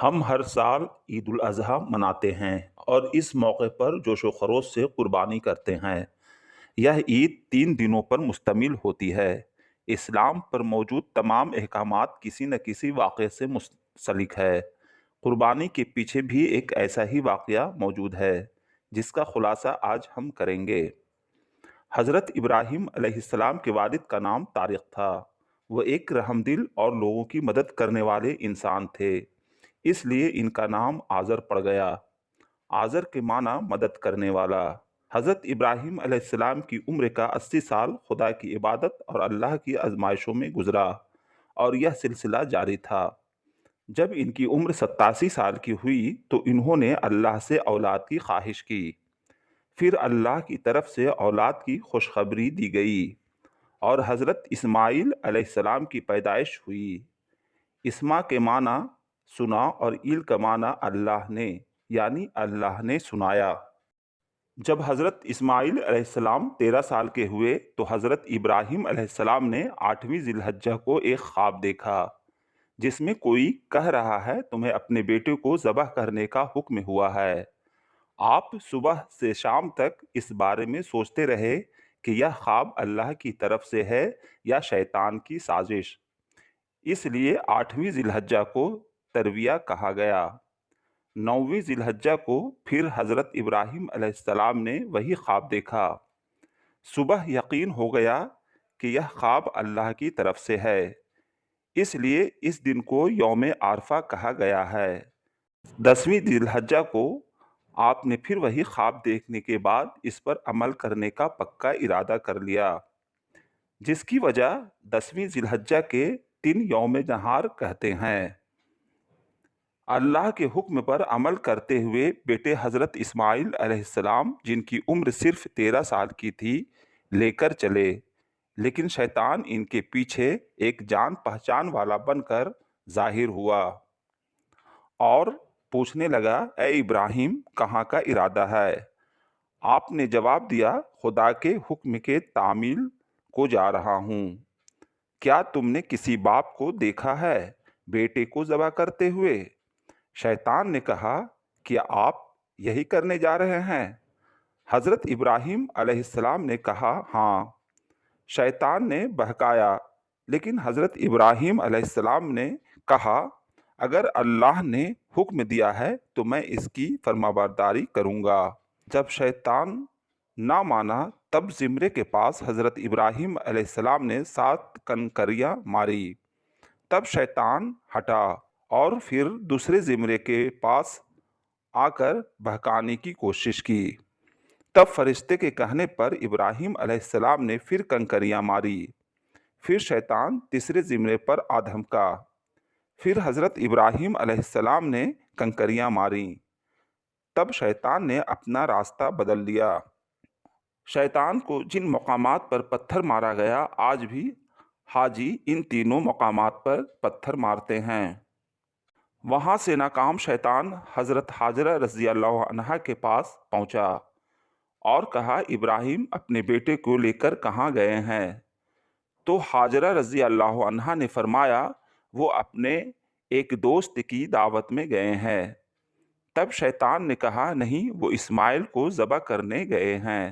ہم ہر سال عید الاضحیٰ مناتے ہیں اور اس موقع پر جوش و خروش سے قربانی کرتے ہیں۔ یہ عید 3 دنوں پر مشتمل ہوتی ہے۔ اسلام پر موجود تمام احکامات کسی نہ کسی واقعے سے منسلک ہے۔ قربانی کے پیچھے بھی ایک ایسا ہی واقعہ موجود ہے جس کا خلاصہ آج ہم کریں گے۔ حضرت ابراہیم علیہ السلام کے والد کا نام طارق تھا۔ وہ ایک رحم دل اور لوگوں کی مدد کرنے والے انسان تھے، اس لیے ان کا نام آزر پڑ گیا۔ آزر کے معنی مدد کرنے والا۔ حضرت ابراہیم علیہ السلام کی عمر کا 80 سال خدا کی عبادت اور اللہ کی آزمائشوں میں گزرا، اور یہ سلسلہ جاری تھا۔ جب ان کی عمر 87 سال کی ہوئی تو انہوں نے اللہ سے اولاد کی خواہش کی۔ پھر اللہ کی طرف سے اولاد کی خوشخبری دی گئی اور حضرت اسماعیل علیہ السلام کی پیدائش ہوئی۔ اسما کے معنی سنا اور ایل کا معنی اللہ نے، یعنی اللہ نے سنایا۔ جب حضرت اسماعیل علیہ السلام 13 سال کے ہوئے تو حضرت ابراہیم علیہ السلام نے 8ویں ذی الحجہ کو ایک خواب دیکھا جس میں کوئی کہہ رہا ہے تمہیں اپنے بیٹے کو ذبح کرنے کا حکم ہوا ہے۔ آپ صبح سے شام تک اس بارے میں سوچتے رہے کہ یہ خواب اللہ کی طرف سے ہے یا شیطان کی سازش۔ اس لیے 8ویں ذی الحجہ کو ترویہ کہا گیا۔ 9ویں ذی الحجہ کو پھر حضرت ابراہیم علیہ السلام نے وہی خواب دیکھا۔ صبح یقین ہو گیا کہ یہ خواب اللہ کی طرف سے ہے، اس لیے اس دن کو یوم عرفہ کہا گیا ہے۔ 10ویں ذی الحجہ کو آپ نے پھر وہی خواب دیکھنے کے بعد اس پر عمل کرنے کا پکا ارادہ کر لیا، جس کی وجہ 10ویں ذی الحجہ کے دن یوم نہار کہتے ہیں۔ اللہ کے حکم پر عمل کرتے ہوئے بیٹے حضرت اسماعیل علیہ السلام، جن کی عمر صرف 13 سال کی تھی، لے کر چلے، لیکن شیطان ان کے پیچھے ایک جان پہچان والا بن کر ظاہر ہوا اور پوچھنے لگا، اے ابراہیم، کہاں کا ارادہ ہے؟ آپ نے جواب دیا، خدا کے حکم کے تعمیل کو جا رہا ہوں۔ کیا تم نے کسی باپ کو دیکھا ہے بیٹے کو ذبح کرتے ہوئے؟ شیطان نے کہا، کیا آپ یہی کرنے جا رہے ہیں؟ حضرت ابراہیم علیہ السلام نے کہا، ہاں۔ شیطان نے بہکایا، لیکن حضرت ابراہیم علیہ السلام نے کہا، اگر اللہ نے حکم دیا ہے تو میں اس کی فرمانبرداری کروں گا۔ جب شیطان نہ مانا تب زمرے کے پاس حضرت ابراہیم علیہ السلام نے 7 کنکریاں ماری۔ تب شیطان ہٹا اور پھر دوسرے زمرے کے پاس آ کر بہکانے کی کوشش کی۔ تب فرشتے کے کہنے پر ابراہیم علیہ السلام نے پھر کنکریاں ماری۔ پھر شیطان تیسرے زمرے پر آ دھمکا۔ پھر حضرت ابراہیم علیہ السلام نے کنکریاں ماریں۔ تب شیطان نے اپنا راستہ بدل لیا۔ شیطان کو جن مقامات پر پتھر مارا گیا، آج بھی حاجی ان تینوں مقامات پر پتھر مارتے ہیں۔ وہاں سے ناکام شیطان حضرت حاجرہ رضی اللہ عنہا کے پاس پہنچا اور کہا، ابراہیم اپنے بیٹے کو لے کر کہاں گئے ہیں؟ تو حاجرہ رضی اللہ عنہا نے فرمایا، وہ اپنے ایک دوست کی دعوت میں گئے ہیں۔ تب شیطان نے کہا، نہیں، وہ اسماعیل کو ذبح کرنے گئے ہیں۔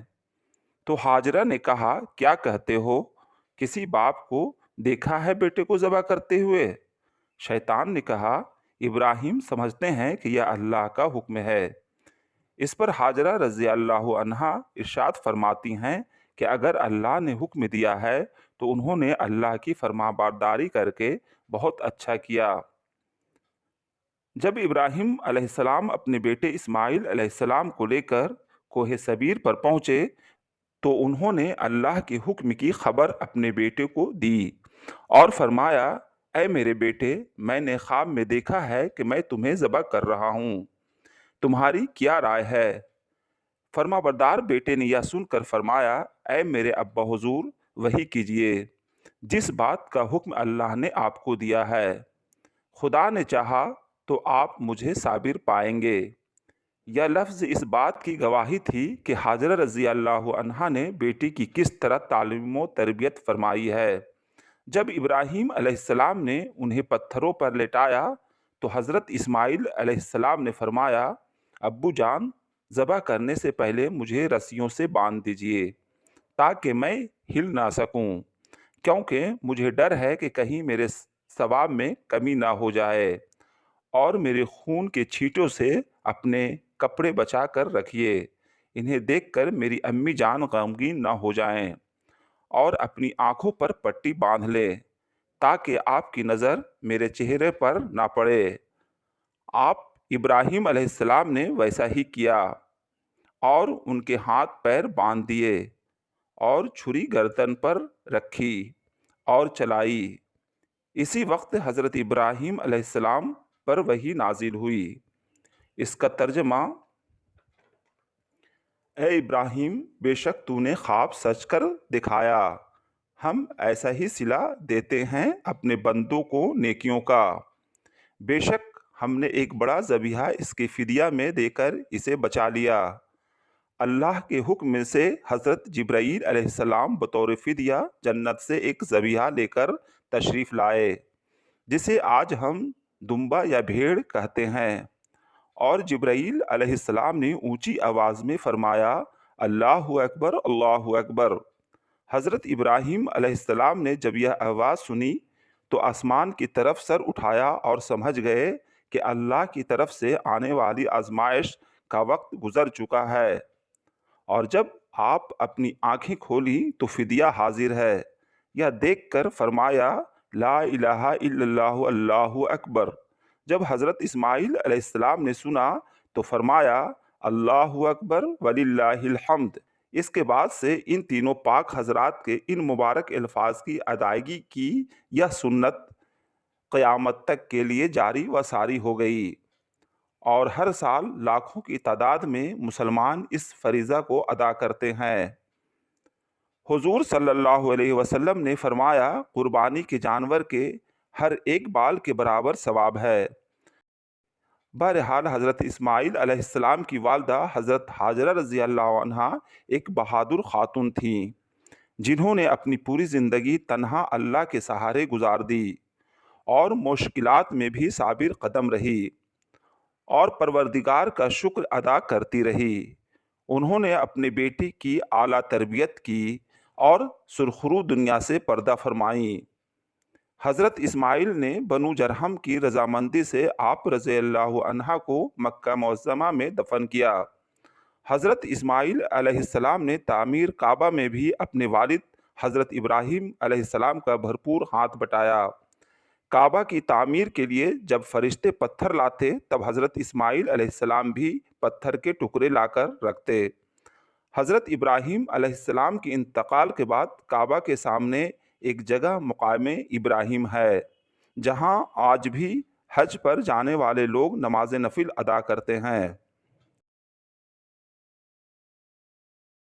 تو حاجرہ نے کہا، کیا کہتے ہو؟ کسی باپ کو دیکھا ہے بیٹے کو ذبح کرتے ہوئے؟ شیطان نے کہا، ابراہیم سمجھتے ہیں کہ یہ اللہ کا حکم ہے۔ اس پر حاجرہ رضی اللہ عنہا ارشاد فرماتی ہیں کہ اگر اللہ نے حکم دیا ہے تو انہوں نے اللہ کی فرمانبرداری کر کے بہت اچھا کیا۔ جب ابراہیم علیہ السلام اپنے بیٹے اسماعیل علیہ السلام کو لے کر کوہ صبیر پر پہنچے تو انہوں نے اللہ کے حکم کی خبر اپنے بیٹے کو دی اور فرمایا، اے میرے بیٹے، میں نے خواب میں دیکھا ہے کہ میں تمہیں ذبح کر رہا ہوں، تمہاری کیا رائے ہے؟ فرمانبردار بیٹے نے یہ سن کر فرمایا، اے میرے ابا حضور، وہی کیجئے جس بات کا حکم اللہ نے آپ کو دیا ہے۔ خدا نے چاہا تو آپ مجھے صابر پائیں گے۔ یہ لفظ اس بات کی گواہی تھی کہ حاجرہ رضی اللہ عنہا نے بیٹی کی کس طرح تعلیم و تربیت فرمائی ہے۔ جب ابراہیم علیہ السلام نے انہیں پتھروں پر لٹایا تو حضرت اسماعیل علیہ السلام نے فرمایا، ابو جان، ذبح کرنے سے پہلے مجھے رسیوں سے باندھ دیجیے تاکہ میں ہل نہ سکوں، کیونکہ مجھے ڈر ہے کہ کہیں میرے ثواب میں کمی نہ ہو جائے، اور میرے خون کے چھینٹوں سے اپنے کپڑے بچا کر رکھیے، انہیں دیکھ کر میری امی جان غمگین نہ ہو جائیں، اور اپنی آنکھوں پر پٹی باندھ لے تاکہ آپ کی نظر میرے چہرے پر نہ پڑے۔ آپ ابراہیم علیہ السلام نے ویسا ہی کیا اور ان کے ہاتھ پیر باندھ دیے اور چھری گردن پر رکھی اور چلائی۔ اسی وقت حضرت ابراہیم علیہ السلام پر وحی نازل ہوئی۔ اس کا ترجمہ: اے ابراہیم، بے شک تو نے خواب سچ کر دکھایا، ہم ایسا ہی صلہ دیتے ہیں اپنے بندوں کو نیکیوں کا۔ بے شک ہم نے ایک بڑا ذبیحہ اس کے فدیہ میں دے کر اسے بچا لیا۔ اللہ کے حکم سے حضرت جبرائیل علیہ السلام بطور فدیہ جنت سے ایک ذبیحہ لے کر تشریف لائے، جسے آج ہم دمبا یا بھیڑ کہتے ہیں، اور جبرائیل علیہ السلام نے اونچی آواز میں فرمایا، اللہ اکبر، اللہ اکبر۔ حضرت ابراہیم علیہ السلام نے جب یہ آواز سنی تو آسمان کی طرف سر اٹھایا اور سمجھ گئے کہ اللہ کی طرف سے آنے والی آزمائش کا وقت گزر چکا ہے، اور جب آپ اپنی آنکھیں کھولی تو فدیہ حاضر ہے۔ یہ دیکھ کر فرمایا، لا الہ الا اللہ، اللہ اکبر۔ جب حضرت اسماعیل علیہ السلام نے سنا تو فرمایا، اللہ اکبر وللہ الحمد۔ اس کے بعد سے ان تینوں پاک حضرات کے ان مبارک الفاظ کی ادائیگی کی یہ سنت قیامت تک کے لیے جاری و ساری ہو گئی، اور ہر سال لاکھوں کی تعداد میں مسلمان اس فریضہ کو ادا کرتے ہیں۔ حضور صلی اللہ علیہ وسلم نے فرمایا، قربانی کے جانور کے ہر ایک بال کے برابر ثواب ہے۔ بہرحال حضرت اسماعیل علیہ السلام کی والدہ حضرت حاجرہ رضی اللہ عنہا ایک بہادر خاتون تھیں، جنہوں نے اپنی پوری زندگی تنہا اللہ کے سہارے گزار دی اور مشکلات میں بھی صابر قدم رہی اور پروردگار کا شکر ادا کرتی رہی۔ انہوں نے اپنے بیٹی کی اعلیٰ تربیت کی اور سرخرو دنیا سے پردہ فرمائیں۔ حضرت اسماعیل نے بنو جرہم کی رضامندی سے آپ رضی اللہ عنہ کو مکہ معظمہ میں دفن کیا۔ حضرت اسماعیل علیہ السلام نے تعمیر کعبہ میں بھی اپنے والد حضرت ابراہیم علیہ السلام کا بھرپور ہاتھ بٹایا۔ کعبہ کی تعمیر کے لیے جب فرشتے پتھر لاتے تب حضرت اسماعیل علیہ السلام بھی پتھر کے ٹکڑے لا کر رکھتے۔ حضرت ابراہیم علیہ السلام کے انتقال کے بعد کعبہ کے سامنے ایک جگہ مقام ابراہیم ہے، جہاں آج بھی حج پر جانے والے لوگ نماز نفل ادا کرتے ہیں۔